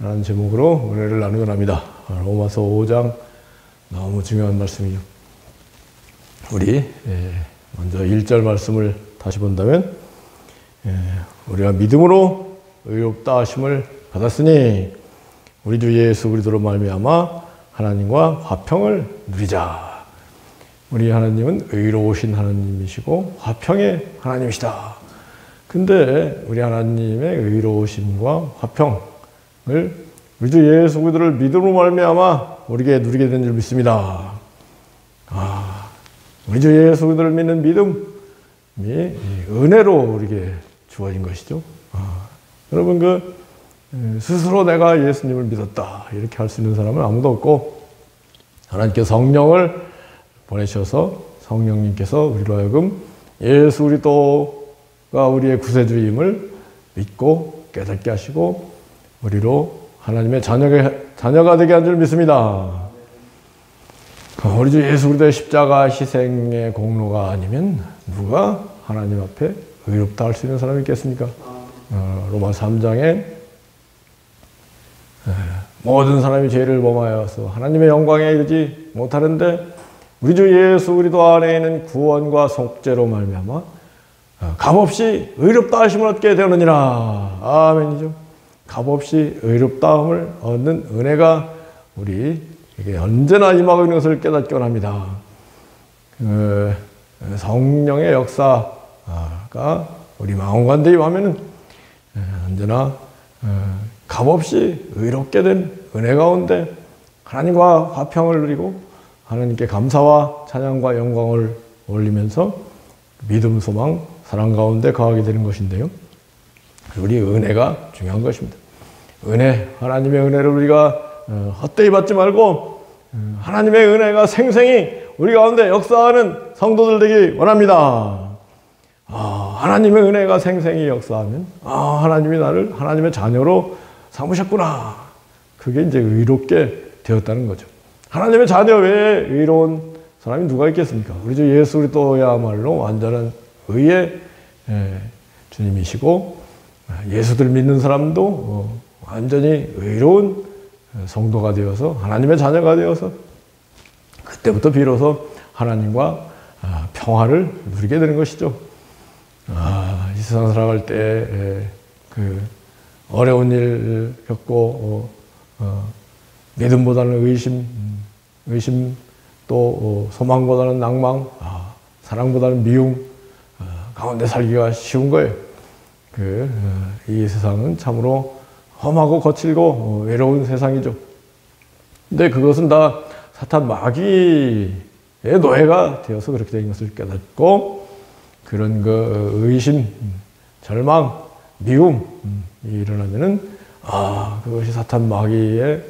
라는 제목으로 은혜를 나누곤 합니다. 로마서 5장 너무 중요한 말씀이죠. 우리 먼저 1절 말씀을 다시 본다면 우리가 믿음으로 의롭다 하심을 받았으니 우리 주 예수 그리스도로 말미암아 하나님과 화평을 누리자. 우리 하나님은 의로우신 하나님이시고 화평의 하나님이시다. 근데 우리 하나님의 의로우심과 화평을 우리 주 예수 그리스도를 믿음으로 말미암아 우리에게 누리게 된 줄 믿습니다. 우리 주 예수 그리스도를 믿는 믿음이 은혜로 우리에게 주어진 것이죠. 여러분 스스로 내가 예수님을 믿었다 이렇게 할 수 있는 사람은 아무도 없고 하나님께서 성령을 보내셔서 성령님께서 우리로 하여금 예수 그리스도가 우리의 구세주임을 믿고 깨닫게 하시고 우리로 하나님의 자녀가 되게 한 줄 믿습니다. 우리 주 예수 그리스도의 십자가 희생의 공로가 아니면 누가 하나님 앞에 의롭다 할 수 있는 사람이 있겠습니까? 로마 3장에 모든 사람이 죄를 범하여서 하나님의 영광에 이르지 못하는데 우리 주 예수 그리스도 안에 있는 구원과 속죄로 말미암아 값없이 의롭다 하심을 얻게 되느니라. 아멘이죠. 값없이 의롭다함을 얻는 은혜가 우리에게 언제나 임하고 있는 것을 깨닫기 원합니다. 성령의 역사가 우리 마음 가운데 임하면은 언제나 값없이 의롭게 된 은혜 가운데 하나님과 화평을 누리고 하나님께 감사와 찬양과 영광을 올리면서 믿음, 소망, 사랑 가운데 거하게 되는 것인데요. 우리 은혜가 중요한 것입니다. 하나님의 은혜를 우리가 헛되이 받지 말고 하나님의 은혜가 생생히 우리 가운데 역사하는 성도들 되기 원합니다. 하나님의 은혜가 생생히 역사하면 하나님이 나를 하나님의 자녀로 삼으셨구나. 그게 이제 의롭게 되었다는 거죠. 하나님의 자녀 외에 의로운 사람이 누가 있겠습니까? 우리 주 예수 그리스도야말로 완전한 의의 주님이시고 예수를 믿는 사람도 완전히 의로운 성도가 되어서 하나님의 자녀가 되어서 그때부터 비로소 하나님과 평화를 누리게 되는 것이죠. 이 세상 살아갈 때 어려운 일 겪고 믿음보다는 의심 또 소망보다는 낭망, 사랑보다는 미움 가운데 살기가 쉬운 거예요. 이 세상은 참으로 험하고 거칠고 외로운 세상이죠. 근데 그것은 다 사탄 마귀의 노예가 되어서 그렇게 된 것을 깨닫고 그런 의심, 절망, 미움이 일어나면은 그것이 사탄 마귀의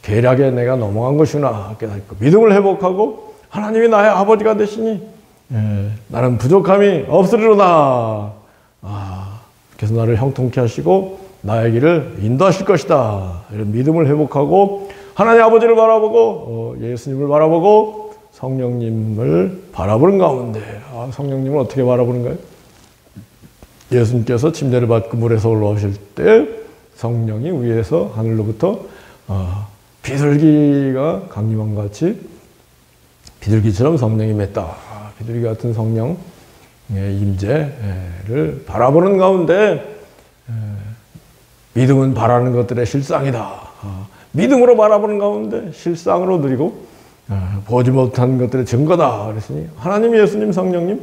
계략에 내가 넘어간 것이구나 깨닫고 믿음을 회복하고 하나님이 나의 아버지가 되시니 나는 부족함이 없으리로다. 그래서 나를 형통케 하시고 나의 길을 인도하실 것이다. 이런 믿음을 회복하고 하나님 아버지를 바라보고 예수님을 바라보고 성령님을 바라보는 가운데 성령님을 어떻게 바라보는가요? 예수님께서 침례를 받고 물에서 올라오실 때 성령이 위에서 하늘로부터 비둘기가 강림한 것 같이 비둘기처럼 성령이 맺다. 비둘기 같은 성령의 임재를 바라보는 가운데 믿음은 바라는 것들의 실상이다. 믿음으로 바라보는 가운데 실상으로 누리고 보지 못한 것들의 증거다. 그랬으니 하나님, 예수님, 성령님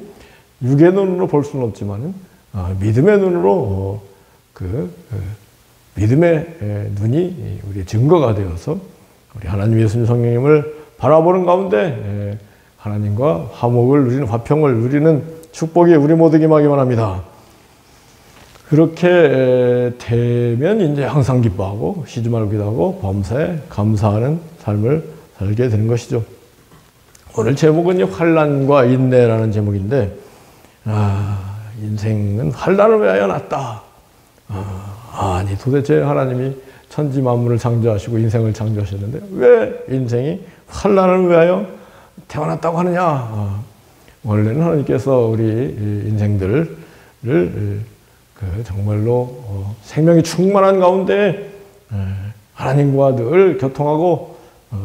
육의 눈으로 볼 수는 없지만 믿음의 눈으로 믿음의 눈이 우리의 증거가 되어서 우리 하나님, 예수님, 성령님을 바라보는 가운데 하나님과 화목을 누리는 화평을 누리는 축복이 우리 모두에게 임하기만 합니다. 그렇게 되면 이제 항상 기뻐하고 쉬지 말고 기도하고 범사에 감사하는 삶을 살게 되는 것이죠. 오늘 제목은 환난과 인내라는 제목인데 인생은 환난을 위하여 났다. 아니 도대체 하나님이 천지 만물을 창조하시고 인생을 창조하셨는데 왜 인생이 환난을 위하여 태어났다고 하느냐. 원래는 하나님께서 우리 인생들을 그 정말로 생명이 충만한 가운데 하나님과 늘 교통하고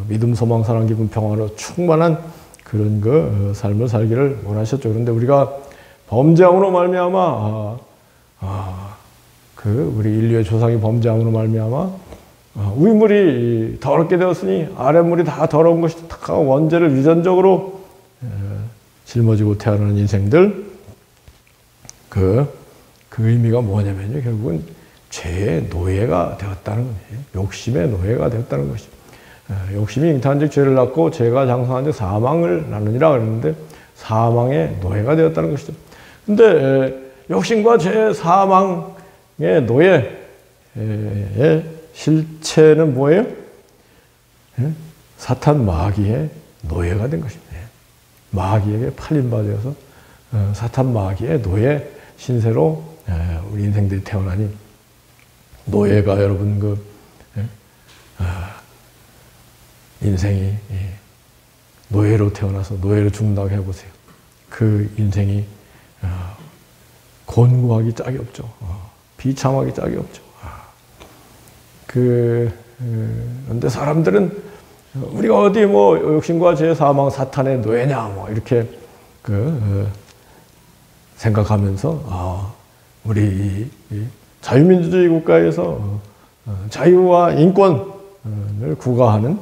믿음, 소망, 사랑, 기쁨, 평화로 충만한 그런 그 삶을 살기를 원하셨죠. 그런데 우리가 범죄함으로 말미암아 그 우리 인류의 조상이 범죄함으로 말미암아 위물이 더럽게 되었으니 아랫물이 다 더러운 것이 다 원죄를 유전적으로 짊어지고 태어나는 인생들, 그 의미가 뭐냐면요, 결국은 죄의 노예가 되었다는 거예요. 욕심의 노예가 되었다는 것이죠. 욕심이 잉태한즉 죄를 낳고 죄가 장성한즉 사망을 낳느니라 그랬는데 사망의 노예가 되었다는 것이죠. 근데 욕심과 죄, 사망의 노예의 실체는 뭐예요? 사탄 마귀의 노예가 된 것입니다. 마귀에게 팔린 바 되어서 사탄 마귀의 노예 신세로 우리 인생들이 태어나니, 노예가 여러분 인생이 노예로 태어나서 노예로 죽는다고 해보세요. 그 인생이 곤고하기 짝이 없죠. 비참하기 짝이 없죠. 그런데 사람들은 우리가 어디 뭐 욕심과 죄, 사망, 사탄의 노예냐 뭐 이렇게 생각하면서 우리 이 자유민주주의 국가에서 자유와 인권을 구가하는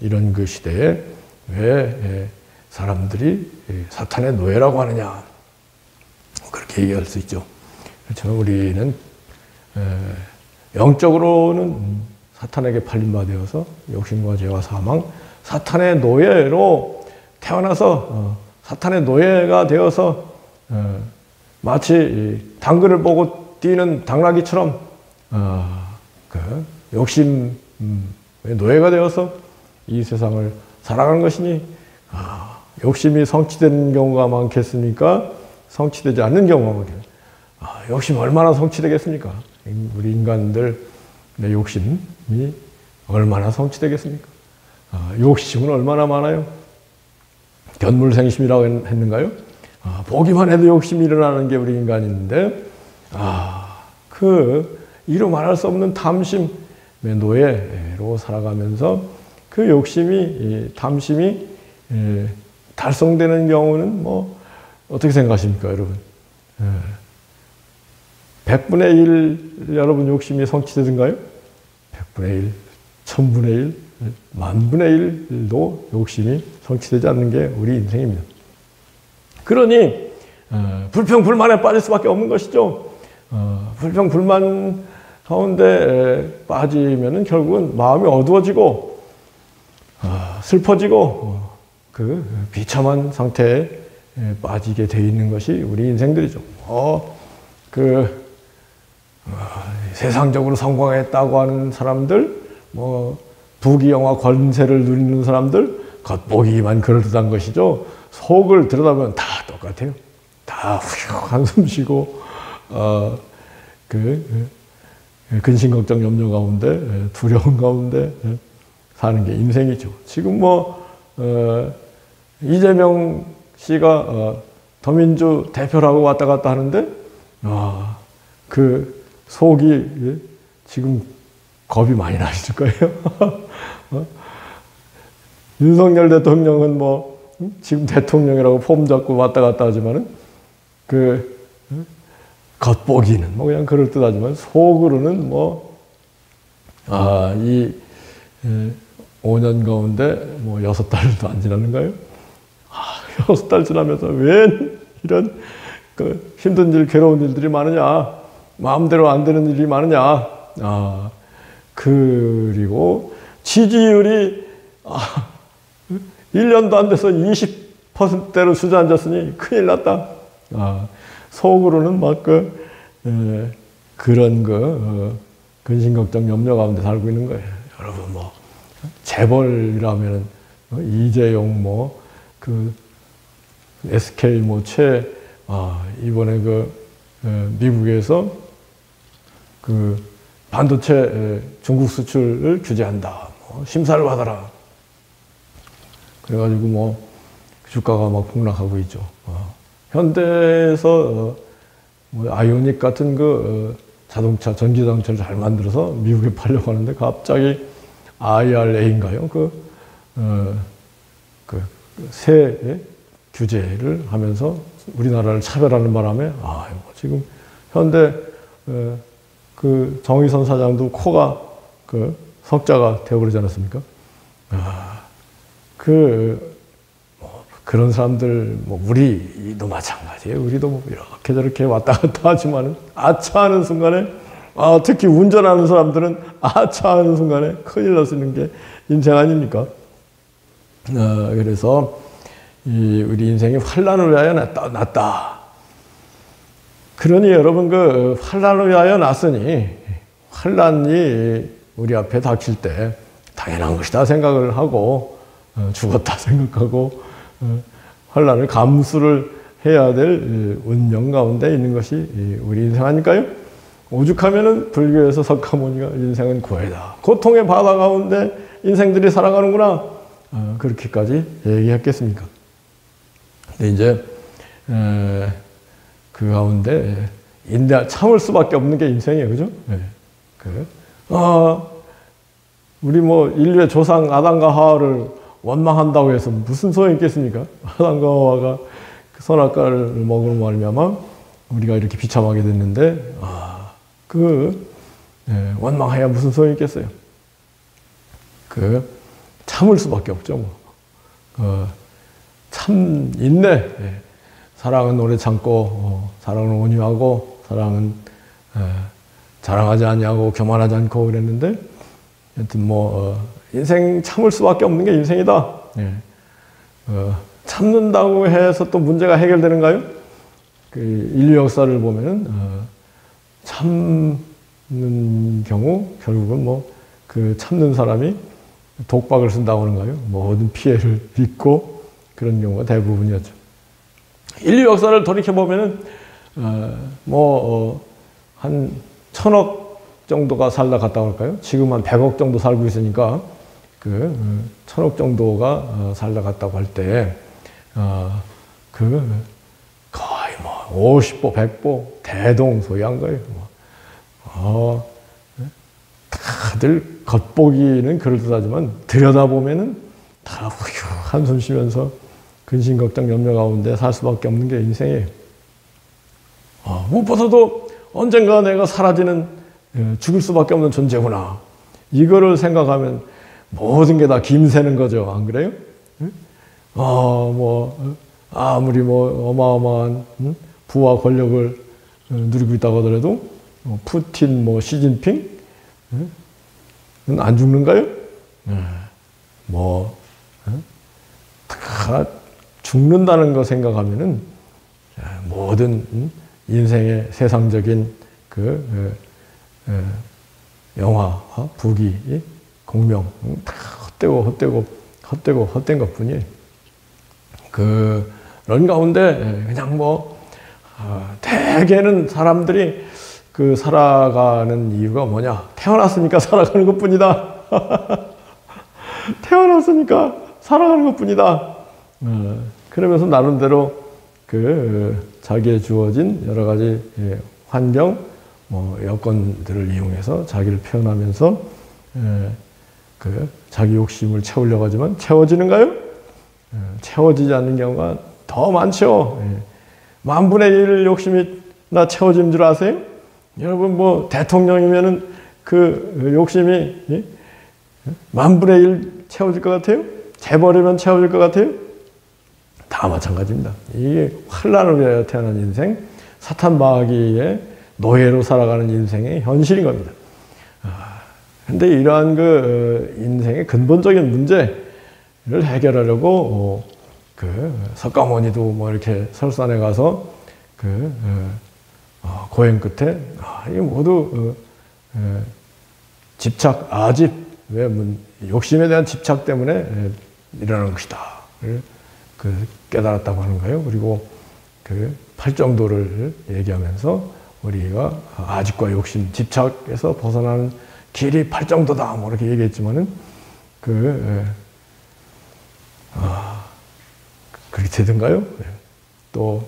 이런 그 시대에 왜 사람들이 사탄의 노예라고 하느냐, 그렇게 얘기할 수 있죠. 그렇죠. 우리는 영적으로는 사탄에게 팔린 바 되어서 욕심과 죄와 사망, 사탄의 노예로 태어나서 사탄의 노예가 되어서 마치 당근을 보고 뛰는 당나귀처럼 그 욕심의 노예가 되어서 이 세상을 살아가는 것이니, 욕심이 성취되는 경우가 많겠습니까? 성취되지 않는 경우가 많겠습니까? 욕심 얼마나 성취되겠습니까? 우리 인간들의 욕심이 얼마나 성취되겠습니까? 욕심은 얼마나 많아요? 견물생심이라고 했는가요? 보기만 해도 욕심이 일어나는 게 우리 인간인데, 이루 말할 수 없는 탐심의 노예로 살아가면서 그 욕심이, 탐심이 달성되는 경우는 뭐 어떻게 생각하십니까, 여러분? 100분의 1 여러분 욕심이 성취되던가요? 100분의 1, 1000분의 1, 만분의 1도 욕심이 성취되지 않는 게 우리 인생입니다. 그러니 불평, 불만에 빠질 수밖에 없는 것이죠. 불평, 불만 가운데 빠지면은 결국은 마음이 어두워지고 슬퍼지고 그 비참한 상태에 빠지게 돼 있는 것이 우리 인생들이죠. 세상적으로 성공했다고 하는 사람들, 뭐 부귀영화 권세를 누리는 사람들, 겉보기만 그럴듯한 것이죠. 속을 들여다보면 다 똑같아요. 다 훌륭 한숨 쉬고 근심 걱정 염려 가운데, 두려움 가운데 사는 게 인생이죠. 지금 뭐 이재명 씨가 더민주 대표라고 왔다 갔다 하는데 그 속이 지금 겁이 많이 나실 거예요. 윤석열 대통령은 뭐 지금 대통령이라고 폼 잡고 왔다 갔다 하지만은 겉보기는 뭐 그냥 그럴듯하지만 속으로는 뭐 이 5년 가운데 뭐 6달도 안 지났는가요? 6달 지나면서 왜 이런 힘든 일, 괴로운 일들이 많으냐, 마음대로 안 되는 일이 많으냐, 그리고 지지율이 1년도 안 돼서 20%대로 주저앉았으니 큰일 났다. 속으로는 막 그런 근심 걱정 염려 가운데 살고 있는 거예요. 여러분 뭐 재벌이라면은 이재용 SK 이번에 미국에서 반도체 중국 수출을 규제한다. 심사를 받아라. 그래가지고 주가가 막 폭락하고 있죠. 현대에서 뭐 아이오닉 같은 자동차, 전기자동차를 잘 만들어서 미국에 팔려고 하는데 갑자기 IRA인가요? 세 규제를 하면서 우리나라를 차별하는 바람에 지금 현대 정의선 사장도 코가 석자가 되어버리지 않았습니까? 그런 사람들, 우리도 마찬가지예요. 우리도 이렇게 저렇게 왔다 갔다 하지만은, 아차하는 순간에, 특히 운전하는 사람들은 아차하는 순간에 큰일 날 수 있는 게 인생 아닙니까? 그래서, 우리 인생이 환란을 위하여 났다. 그러니 여러분, 환란을 위하여 났으니, 환란이 우리 앞에 닥칠 때, 당연한 것이다 생각을 하고, 죽었다 생각하고, 환란을 감수를 해야 될 운명 가운데 있는 것이 우리 인생 아닐까요? 오죽하면은 불교에서 석가모니가 인생은 고해다. 고통의 바다 가운데 인생들이 살아가는구나. 그렇게까지 얘기했겠습니까? 근데 이제 그 가운데 참을 수밖에 없는 게 인생이에요, 그죠? 우리 인류의 조상 아담과 하와를 원망한다고 해서 무슨 소용이 있겠습니까? 아담과 하와가 선악과를 먹으러 말미암아 우리가 이렇게 비참하게 됐는데, 원망해야 무슨 소용이 있겠어요? 참을 수밖에 없죠. 참 인내. 사랑은 오래 참고, 사랑은 온유하고, 사랑은 자랑하지 아니하고 교만하지 않고 그랬는데, 하여튼 인생 참을 수밖에 없는 게 인생이다. 참는다고 해서 또 문제가 해결되는가요? 인류 역사를 보면은 참는 경우 결국은 참는 사람이 독박을 쓴다고 하는가요? 모든 피해를 입고 그런 경우가 대부분이었죠. 인류 역사를 돌이켜 보면은 한 1000억 정도가 살다 갔다 올까요? 지금 한 100억 정도 살고 있으니까 1000억 정도가 살다 갔다고 할 때 거의 50보, 100보 대동소이한 거예요. 다들 겉보기는 그럴듯하지만 들여다보면은 다 한숨 쉬면서 근심 걱정 염려 가운데 살 수밖에 없는 게 인생이에요. 무엇보다도 언젠가 내가 사라지는 죽을 수밖에 없는 존재구나. 이거를 생각하면 모든 게 다 김새는 거죠. 안 그래요? 아무리 어마어마한 부와 권력을 누리고 있다고 하더라도 푸틴, 시진핑 안 죽는가요? 다 죽는다는 거 생각하면은 모든 인생의 세상적인 영화, 부귀, 공명 다 헛된 것뿐이에요. 그런 가운데 그냥 대개는 사람들이 살아가는 이유가 뭐냐? 태어났으니까 살아가는 것뿐이다. 태어났으니까 살아가는 것뿐이다. 그러면서 나름대로 자기에 주어진 여러 가지 환경, 여건들을 이용해서 자기를 표현하면서 자기 욕심을 채우려고 하지만 채워지는가요? 채워지지 않는 경우가 더 많죠. 만분의 1 욕심이 나 채워지는 줄 아세요? 여러분 대통령이면은 욕심이 만분의 1 채워질 것 같아요? 재벌이면 채워질 것 같아요? 다 마찬가지입니다. 이게 환란을 위하여 태어난 인생, 사탄 마귀의 노예로 살아가는 인생의 현실인 겁니다. 근데 이러한 인생의 근본적인 문제를 해결하려고 석가모니도 이렇게 설산에 가서 고행 끝에 이게 모두 집착, 아집, 욕심에 대한 집착 때문에 일어나는 것이다. 깨달았다고 하는 거예요. 그리고 팔정도를 얘기하면서 우리가 아집과 욕심, 집착에서 벗어나는 길이 팔정도다. 이렇게 얘기했지만은 그렇게 되던가요? 또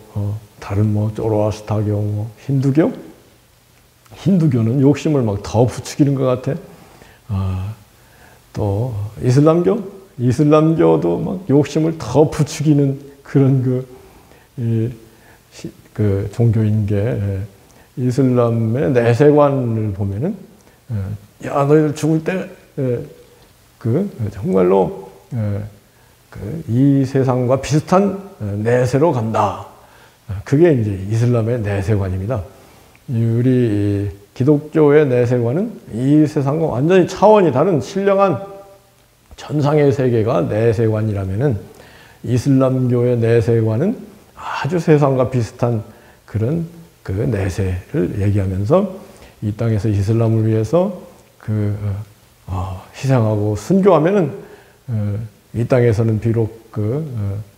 다른 뭐 조로아스타교, 뭐 힌두교, 힌두교는 욕심을 막 더 부추기는 것 같아. 또 이슬람교도 막 욕심을 더 부추기는 그런 그 종교인 게, 이슬람의 내세관을 보면은 야 너희들 죽을 때 정말로 이 세상과 비슷한 내세로 간다. 그게 이제 이슬람의 내세관입니다. 우리 기독교의 내세관은 이 세상과 완전히 차원이 다른 신령한 전상의 세계가 내세관이라면은, 이슬람교의 내세관은 아주 세상과 비슷한 그런 그 내세를 얘기하면서 이 땅에서 이슬람을 위해서 희생하고 순교하면은 이 땅에서는 비록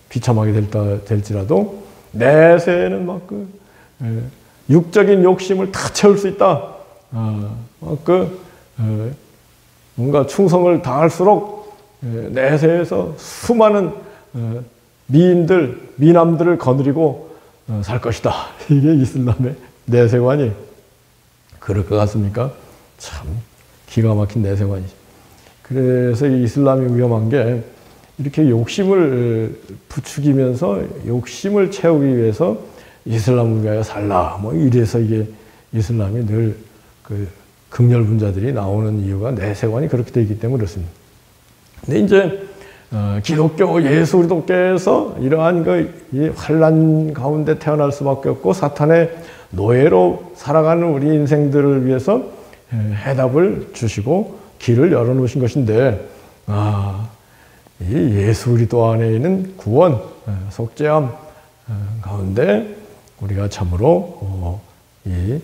비참하게 될지라도 내세에는 막 육적인 욕심을 다 채울 수 있다. 뭔가 충성을 다할수록 내세에서 수많은 미남들을 거느리고 살 것이다. 이게 이슬람의 내세관이 그럴 것 같습니까? 참 기가 막힌 내세관이죠. 그래서 이 이슬람이 위험한 게, 이렇게 욕심을 부추기면서 욕심을 채우기 위해서 이슬람을 위하여 살라, 뭐 이래서 이게 이슬람이 늘 극렬분자들이 나오는 이유가 내세관이 그렇게 되어 있기 때문에 그렇습니다. 근데 이제 기독교 예수 그리스도께서 이러한 이 환난 가운데 태어날 수밖에 없고 사탄의 노예로 살아가는 우리 인생들을 위해서 해답을 주시고 길을 열어놓으신 것인데, 이 예수 그리스도 안에 있는 구원, 속죄함 가운데 우리가 참으로 이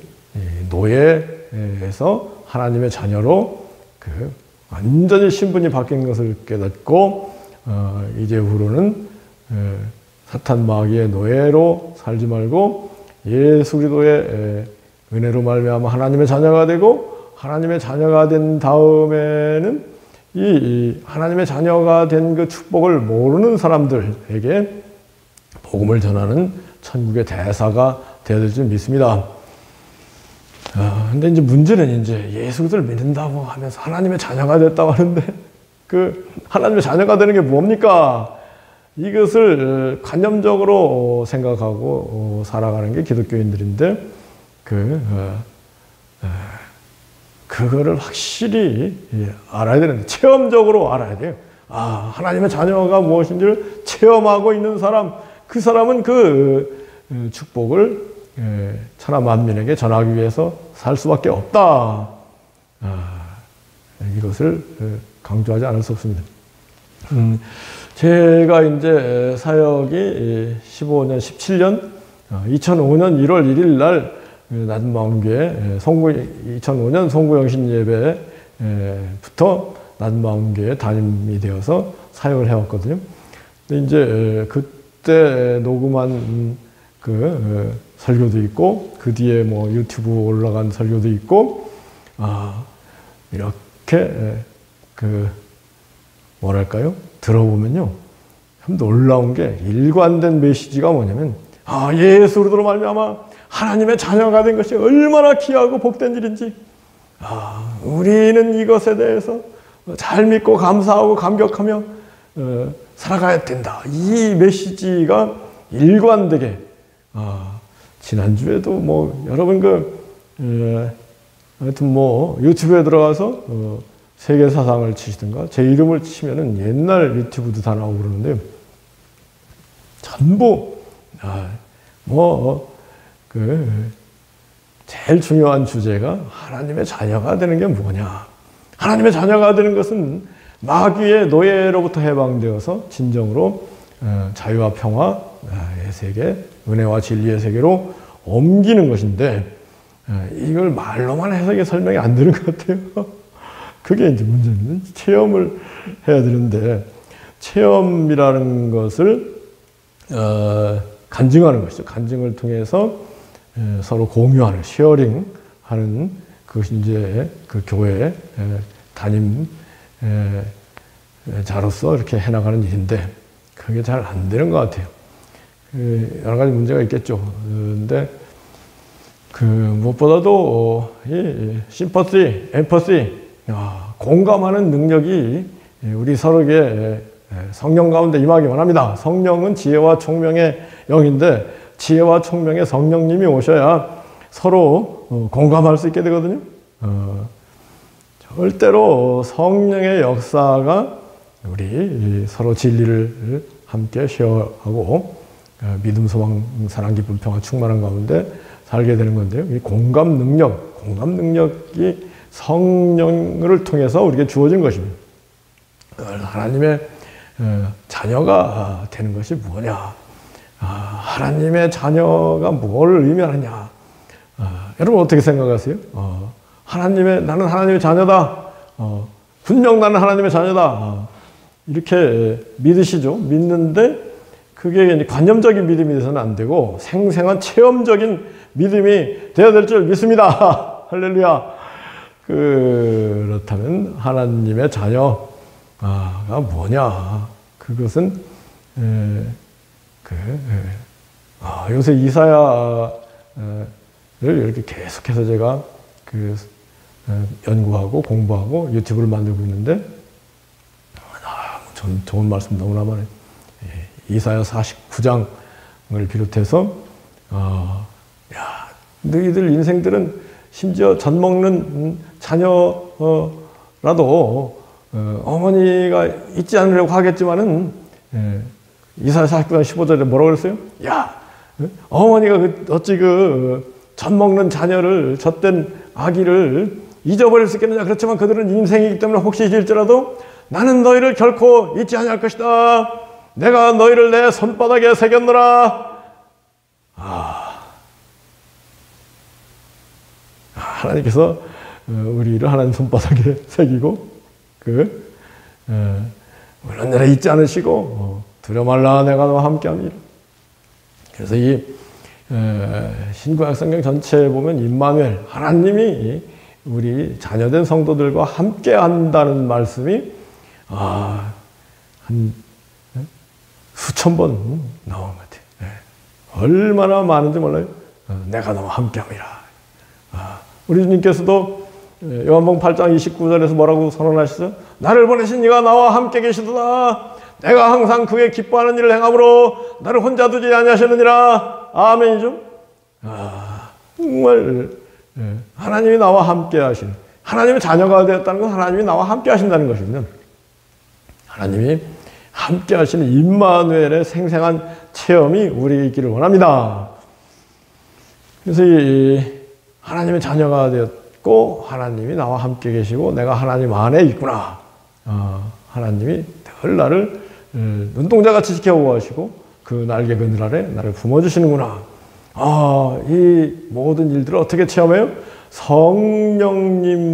노예에서 하나님의 자녀로 완전히 신분이 바뀐 것을 깨닫고, 이제후로는 사탄 마귀의 노예로 살지 말고 예수 그리스도의 은혜로 말미암아 하나님의 자녀가 되고, 하나님의 자녀가 된 다음에는 이 하나님의 자녀가 된 그 축복을 모르는 사람들에게 복음을 전하는 천국의 대사가 되어야 될 줄 믿습니다. 근데 이제 문제는 이제 예수 그리스도를 믿는다고 하면서 하나님의 자녀가 됐다고 하는데, 하나님의 자녀가 되는 게 뭡니까? 이것을 관념적으로 생각하고 살아가는 게 기독교인들인데, 그거를 확실히 알아야 되는데, 체험적으로 알아야 돼요. 하나님의 자녀가 무엇인지를 체험하고 있는 사람, 그 사람은 그 축복을 천하 만민에게 전하기 위해서 살 수밖에 없다. 이것을 강조하지 않을 수 없습니다. 제가 이제 사역이 15년, 17년, 2005년 1월 1일 날 낮은 마음교회 2005년 송구영신 예배부터 낮은 마음교회 담임이 되어서 사역을 해왔거든요. 근데 이제 그때 녹음한 설교도 있고, 그 뒤에 뭐 유튜브 올라간 설교도 있고, 이렇게 뭐랄까요? 들어보면요, 참 놀라운 게, 일관된 메시지가 뭐냐면, 예수 그리스도로 말미암아 하나님의 자녀가 된 것이 얼마나 귀하고 복된 일인지, 우리는 이것에 대해서 잘 믿고 감사하고 감격하며 살아가야 된다. 이 메시지가 일관되게, 지난주에도 뭐 여러분 하여튼 뭐 유튜브에 들어가서 세계사상을 치시든가 제 이름을 치면은 옛날 유튜브도 다 나오고 그러는데, 전부 제일 중요한 주제가 하나님의 자녀가 되는 게 뭐냐. 하나님의 자녀가 되는 것은 마귀의 노예로부터 해방되어서 진정으로 자유와 평화의 세계, 은혜와 진리의 세계로 옮기는 것인데, 이걸 말로만 해석이 설명이 안 되는 것 같아요. 그게 이제 문제는 체험을 해야 되는데, 체험이라는 것을 간증하는 것이죠. 간증을 통해서 서로 공유하는, 쉐어링하는, 그것이 이제 그 교회 담임 자로서 이렇게 해나가는 일인데, 그게 잘 안 되는 것 같아요. 여러 가지 문제가 있겠죠. 근데 무엇보다도 이 심퍼시, 엠퍼시, 공감하는 능력이 우리 서로에게 성령 가운데 임하기만 합니다. 성령은 지혜와 총명의 영인데 지혜와 총명의 성령님이 오셔야 서로 공감할 수 있게 되거든요. 절대로 성령의 역사가 우리 서로 진리를 함께 쉐어하고 믿음, 소망, 사랑, 기쁨, 평화, 충만한 가운데 살게 되는 건데요. 이 공감 능력이 성령을 통해서 우리에게 주어진 것입니다. 하나님의 자녀가 되는 것이 뭐냐? 하나님의 자녀가 뭘 의미하느냐? 여러분 어떻게 생각하세요? 나는 하나님의 자녀다. 분명 나는 하나님의 자녀다. 이렇게 믿으시죠? 믿는데 그게 관념적인 믿음이 돼서는 안 되고 생생한 체험적인 믿음이 되어야 될 줄 믿습니다. 할렐루야. 그렇다면 하나님의 자녀가 뭐냐? 그것은 요새 이사야를 이렇게 계속해서 제가 연구하고 공부하고 유튜브를 만들고 있는데 좋은 말씀 너무나 많아요. 이사야 49장을 비롯해서 너희들 인생들은 심지어 젖 먹는 자녀라도 어머니가 잊지 않으려고 하겠지만은 이사야 49장 15절에 뭐라고 그랬어요? 어머니가 어찌 젖 먹는 자녀를 젖된 아기를 잊어버릴 수 있겠느냐. 그렇지만 그들은 인생이기 때문에 혹시 잊을지라도 나는 너희를 결코 잊지 아니할 것이다. 내가 너희를 내 손바닥에 새겼노라. 하나님께서 우리를 하나님 손바닥에 새기고 물론 내가 잊지 않으시고 두려워 말라 내가 너와 함께하니라. 그래서 이 신구약 성경 전체에 보면 임마누엘 하나님이 우리 자녀된 성도들과 함께 한다는 말씀이 한 수천 번 나온 것 같아요. 얼마나 많은지 몰라요. 내가 너와 함께함이라. 우리 주님께서도 요한복음 8장 29절에서 뭐라고 선언하셨어요? 나를 보내신 이가 나와 함께 계시도다. 내가 항상 그의 기뻐하는 일을 행함으로 나를 혼자 두지 아니하시느니라. 아멘이죠. 정말 하나님이 나와 함께 하신, 하나님의 자녀가 되었다는 건 하나님이 나와 함께 하신다는 것입니다. 하나님이 함께 하시는 임마누엘의 생생한 체험이 우리에게 있기를 원합니다. 그래서 이 하나님의 자녀가 되었고 하나님이 나와 함께 계시고 내가 하나님 안에 있구나. 하나님이 늘 나를 눈동자같이 지켜보고 하시고 그 날개 그늘 아래 나를 품어주시는구나. 이 모든 일들을 어떻게 체험해요? 성령님이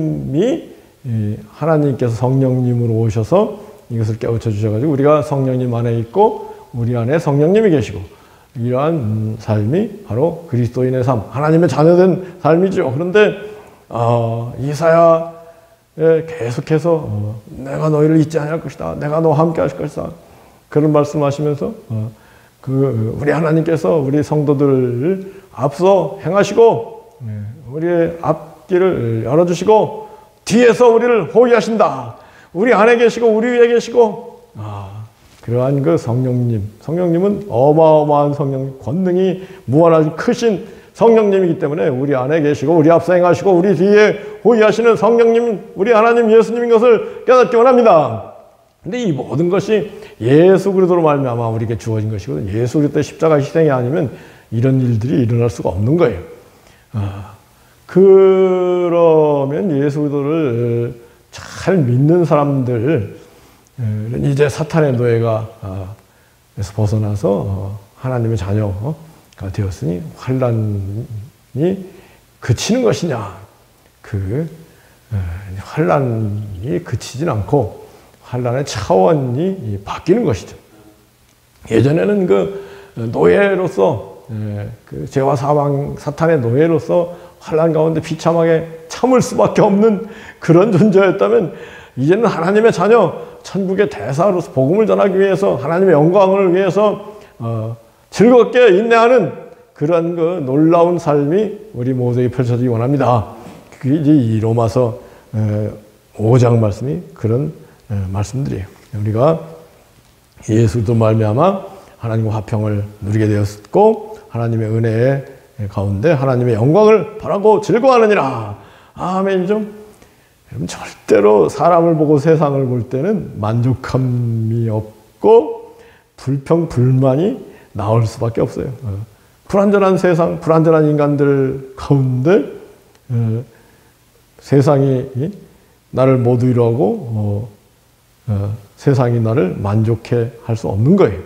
하나님께서 성령님으로 오셔서 이것을 깨우쳐 주셔가지고 우리가 성령님 안에 있고 우리 안에 성령님이 계시고 이러한 삶이 바로 그리스도인의 삶, 하나님의 자녀된 삶이죠. 그런데 이사야에 계속해서 내가 너희를 잊지 않을 것이다. 내가 너와 함께 하실 것이다. 그런 말씀하시면서 우리 하나님께서 우리 성도들을 앞서 행하시고 우리의 앞길을 열어주시고 뒤에서 우리를 호위하신다. 우리 안에 계시고 우리 위에 계시고 그러한 그 성령님은 어마어마한 성령, 권능이 무한하신 크신 성령님이기 때문에 우리 안에 계시고 우리 앞서 행하시고 우리 뒤에 호위하시는 성령님, 우리 하나님 예수님인 것을 깨닫기 원합니다. 근데 이 모든 것이 예수 그리스도로 말미암아 우리에게 주어진 것이거든요. 예수 그리스도의 십자가 희생이 아니면 이런 일들이 일어날 수가 없는 거예요. 그러면 예수 그리스도를 잘 믿는 사람들 이제 사탄의 노예가 에서 벗어나서 하나님의 자녀가 되었으니 환난이 그치는 것이냐? 그 환난이 그치진 않고 환난의 차원이 바뀌는 것이죠. 예전에는 그 노예로서 그 죄와 사망 사탄의 노예로서 환난 가운데 비참하게 참을 수밖에 없는 그런 존재였다면 이제는 하나님의 자녀, 천국의 대사로서 복음을 전하기 위해서 하나님의 영광을 위해서 즐겁게 인내하는 그런 그 놀라운 삶이 우리 모두에게 펼쳐지기 원합니다. 그게 이제 이 로마서 5장 말씀이 그런 말씀들이에요. 우리가 예수도 말미암아 하나님과 화평을 누리게 되었고 하나님의 은혜의 가운데 하나님의 영광을 바라고 즐거워하느니라. 아멘이죠. 여러분, 절대로 사람을 보고 세상을 볼 때는 만족함이 없고 불평, 불만이 나올 수밖에 없어요. 불완전한 세상, 불완전한 인간들 가운데 세상이 나를 못 위로하고 세상이 나를 만족해 할 수 없는 거예요.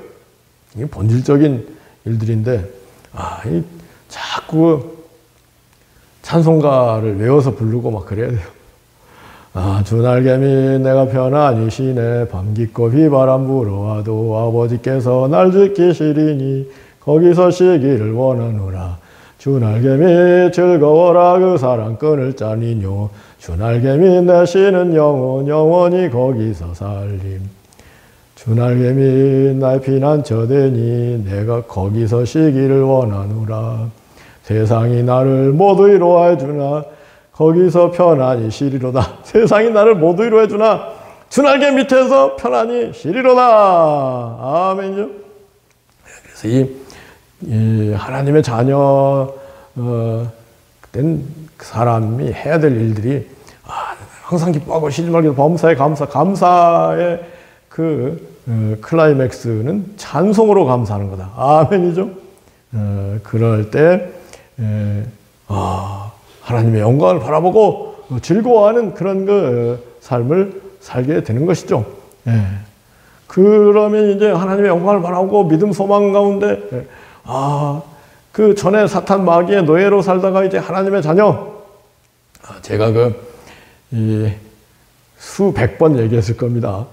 이게 본질적인 일들인데 자꾸 찬송가를 외워서 부르고 막 그래야 돼요. 주 날개미 내가 편안히 쉬네 밤깊고 비바람 불어와도 아버지께서 날 지키시리니 거기서 쉬기를 원하노라. 주 날개미 즐거워라 그 사랑 끈을 짜니뇨. 주 날개미 내 쉬는 영혼 영원히 거기서 살림. 주 날개미 나의 피난처 되니 내가 거기서 쉬기를 원하노라. 세상이 나를 못 위로해 주나 거기서 편안히 쉬리로다. 세상이 나를 못 위로해 주나 주 날개 밑에서 편안히 쉬리로다. 아멘이죠. 그래서 이 하나님의 자녀 된 사람이 해야 될 일들이 항상 기뻐하고 쉬지 말고 범사에 감사의 그 클라이맥스는 찬송으로 감사하는 거다. 아멘이죠. 그럴 때 하나님의 영광을 바라보고 즐거워하는 그런 그 삶을 살게 되는 것이죠. 그러면 이제 하나님의 영광을 바라보고 믿음 소망 가운데 그 전에 사탄 마귀의 노예로 살다가 이제 하나님의 자녀, 제가 수백 번 얘기했을 겁니다.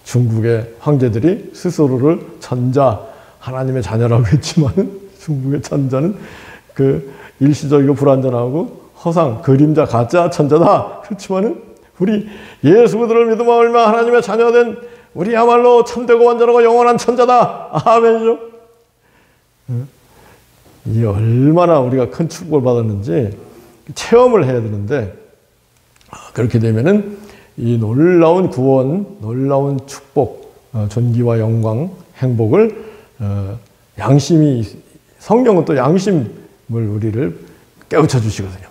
중국의 황제들이 스스로를 천자, 하나님의 자녀라고 했지만은 중국의 천자는 그 일시적이고 불완전하고 허상, 그림자, 가짜 천자다. 그렇지만은 우리 예수 그들을 믿음으로 얼마 하나님의 자녀된 우리야말로 참되고 완전하고 영원한 천자다. 아멘이죠. 이 얼마나 우리가 큰 축복을 받았는지 체험을 해야 되는데, 그렇게 되면은 이 놀라운 구원, 놀라운 축복, 존귀와 영광, 행복을 양심이, 성경은 또 양심을 우리를 깨우쳐 주시거든요.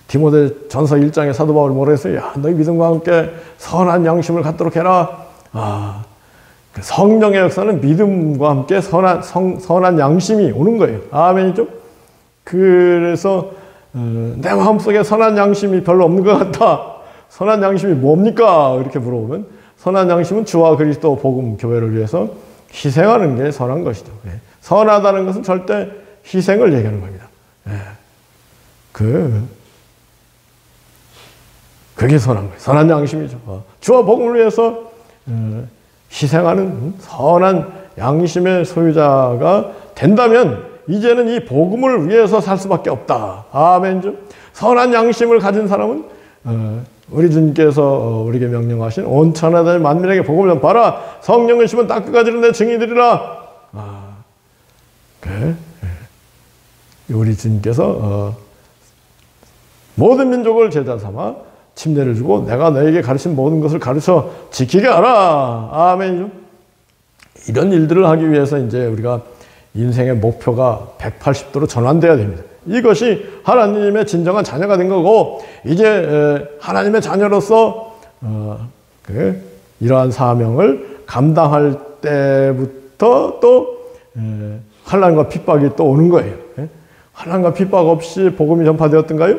디모데 전서 1장에 사도 바울이 뭐라 했어요? 너희 믿음과 함께 선한 양심을 갖도록 해라. 성령의 역사는 믿음과 함께 선한 양심이 오는 거예요. 아멘이죠? 그래서 내 마음속에 선한 양심이 별로 없는 것 같다. 선한 양심이 뭡니까? 이렇게 물어보면 선한 양심은 주와 그리스도 복음 교회를 위해서 희생하는 게 선한 것이다. 선하다는 것은 절대 희생을 얘기하는 겁니다. 그게 선한 거예요. 선한 양심이죠. 주와 복음을 위해서 희생하는 선한 양심의 소유자가 된다면 이제는 이 복음을 위해서 살 수밖에 없다. 아멘죠. 선한 양심을 가진 사람은 우리 주님께서 우리에게 명령하신 온 천하의 만민에게 복음을 전파하라. 성령을 심은 땅끝까지는 내 증인이되리라. 우리 주님께서 모든 민족을 제자 삼아 침례를 주고 내가 너에게 가르친 모든 것을 가르쳐 지키게 하라. 아멘이죠. 이런 일들을 하기 위해서 이제 우리가 인생의 목표가 180도로 전환돼야 됩니다. 이것이 하나님의 진정한 자녀가 된 거고, 이제 하나님의 자녀로서 이러한 사명을 감당할 때부터 또 환난과 핍박이 또 오는 거예요. 환난과 핍박 없이 복음이 전파되었던가요?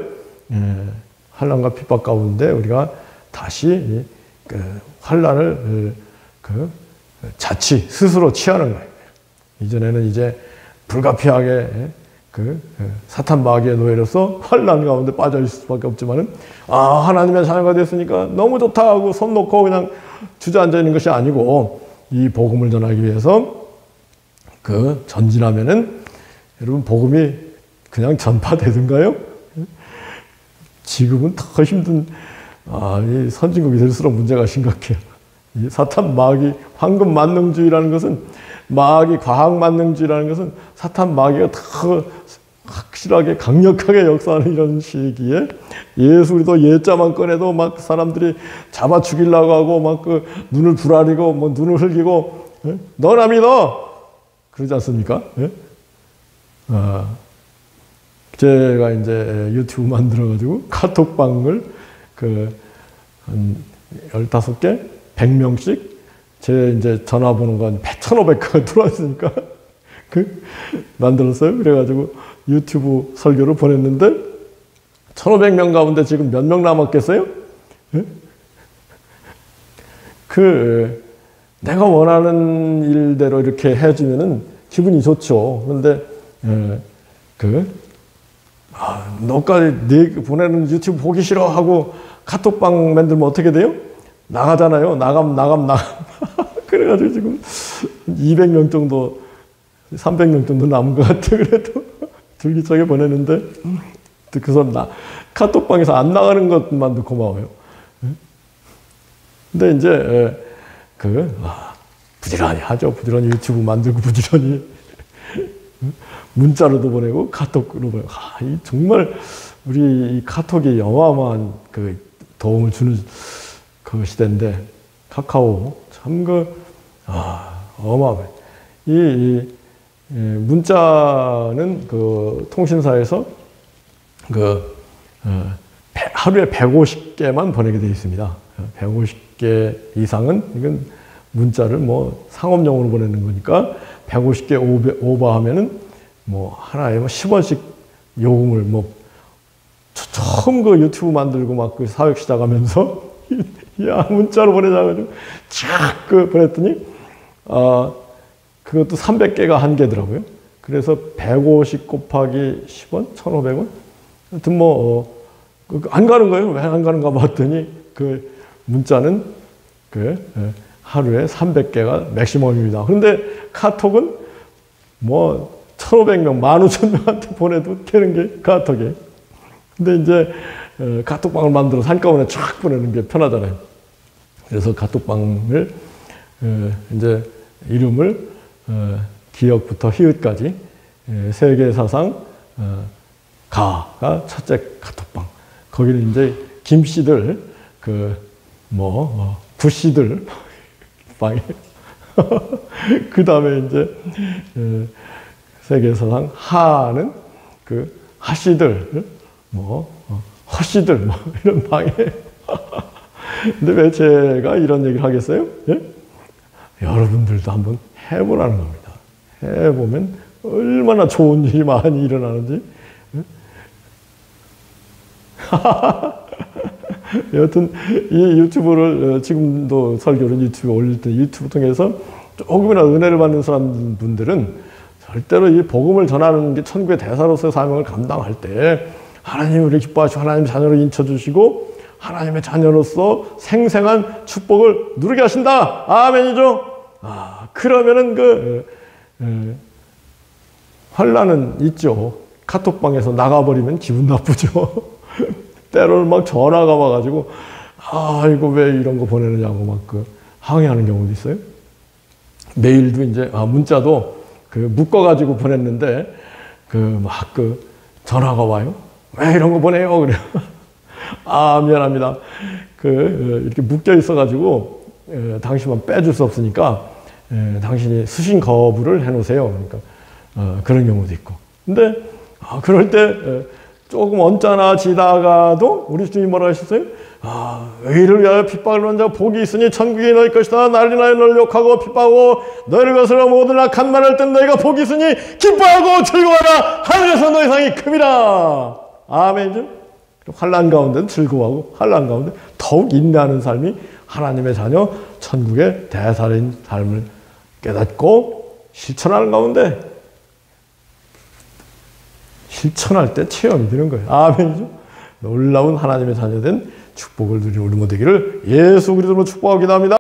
환난과 핍박 가운데 우리가 다시 환난을 자치 스스로 취하는 거예요. 이전에는 이제 불가피하게 사탄 마귀의 노예로서 환난 가운데 빠져 있을 수밖에 없지만은 하나님의 자녀가 됐으니까 너무 좋다 하고 손 놓고 그냥 주저앉아 있는 것이 아니고, 이 복음을 전하기 위해서 전진하면은 여러분 복음이 그냥 전파되던가요? 지금은 더 힘든 이 선진국이 될수록 문제가 심각해요. 이 사탄 마귀 황금 만능주의라는 것은, 마귀 과학 만능주의라는 것은 사탄 마귀가 더 확실하게 강력하게 역사하는 이런 시기에 예수 그리스도 예자만 꺼내도 막 사람들이 잡아 죽이려고 하고 막 그 눈을 부라리고 뭐 눈을 흘기고, 예? 너나 믿어 그러지 않습니까? 예? 제가 이제 유튜브 만들어가지고 카톡방을 한 15개, 100명씩 제 이제 전화번호가 1,500개가 들어왔으니까 만들었어요. 그래가지고 유튜브 설교를 보냈는데 1,500명 가운데 지금 몇 명 남았겠어요? 예? 내가 원하는 일대로 이렇게 해주면은 기분이 좋죠. 그런데 너까지 보내는 유튜브 보기 싫어 하고 카톡방 만들면 어떻게 돼요? 나가잖아요. 나감. 그래가지고 지금 200명 정도, 300명 정도 남은 것 같아. 그래도 줄기차게 보내는데, 그 사람 카톡방에서 안 나가는 것만도 고마워요. 근데 이제, 부지런히 하죠. 부지런히 유튜브 만들고, 부지런히 문자로도 보내고, 카톡으로 보내고. 정말 우리 이 카톡이 어마어마한 도움을 주는 그 시대인데, 카카오 참 어마어마해. 문자는 통신사에서 하루에 150개만 보내게 되어 있습니다. 150개 이상은 이건 문자를 뭐 상업용으로 보내는 거니까 150개 오버하면은 뭐 하나에 10원씩 요금을 처음 유튜브 만들고 막 사역 시작하면서 야 문자로 보내자가지고 쫙 보냈더니 그것도 300개가 한계더라고요. 그래서 150 곱하기 10원? 1,500원? 하여튼 안 가는 거예요. 왜 안 가는가 봤더니 문자는 하루에 300개가 맥시멈입니다. 그런데 카톡은 1,500명, 15,000명한테 보내도 되는 게 카톡이에요. 근데 이제 카톡방을 만들어서 한꺼번에 쫙 보내는 게 편하잖아요. 그래서 카톡방을 이제 이름을 기역부터 히읗까지 세계사상 가가 첫째 카톡방. 거기는 이제 김씨들 구씨들 방에 그 다음에 이제 세계사상 하는 하씨들 허씨들 이런 방에. 근데 왜 제가 이런 얘기를 하겠어요? 예? 여러분들도 한번 해보라는 겁니다. 해보면 얼마나 좋은 일이 많이 일어나는지. 여튼 이 유튜브를 지금도 설교를 유튜브에 올릴 때 유튜브 통해서 조금이나 은혜를 받는 사람분들은 절대로 이 복음을 전하는 게 천국의 대사로서의 사명을 감당할 때 하나님을 기뻐하시고 하나님 자녀로 인쳐주시고 하나님의 자녀로서 생생한 축복을 누리게 하신다. 아멘이죠? 그러면은 환란은 있죠. 카톡방에서 나가버리면 기분 나쁘죠. 때로는 막 전화가 와가지고 이거 왜 이런 거 보내느냐고 항의하는 경우도 있어요. 메일도 이제 문자도 묶어가지고 보냈는데 전화가 와요. 왜 이런 거 보내요? 그래요. 미안합니다. 이렇게 묶여 있어가지고 당신만 빼줄 수 없으니까 당신이 수신 거부를 해놓으세요. 그러니까 그런 경우도 있고. 근데 그럴 때 조금 언짢아지다가도 우리 주님 뭐라 하셨어요? 의를 위하여 핍박을 받는 자 복이 있으니 천국이 너희 것이다. 난리나여 너를 욕하고 핍박하고 너희를 거스러 모든 악한 말할 땐 너희가 복이 있으니 기뻐하고 즐거워하라. 하늘에서 너희 상이 큼이라. 아멘이죠? 환난 가운데도 즐거워하고 환난 가운데 더욱 인내하는 삶이 하나님의 자녀 천국의 대사인 삶을 깨닫고 실천하는 가운데 실천할 때 체험이 되는 거예요. 아멘이죠? 놀라운 하나님의 자녀된 축복을 누리는 우리 모두 되기를 예수 그리스도로 축복하기도 합니다.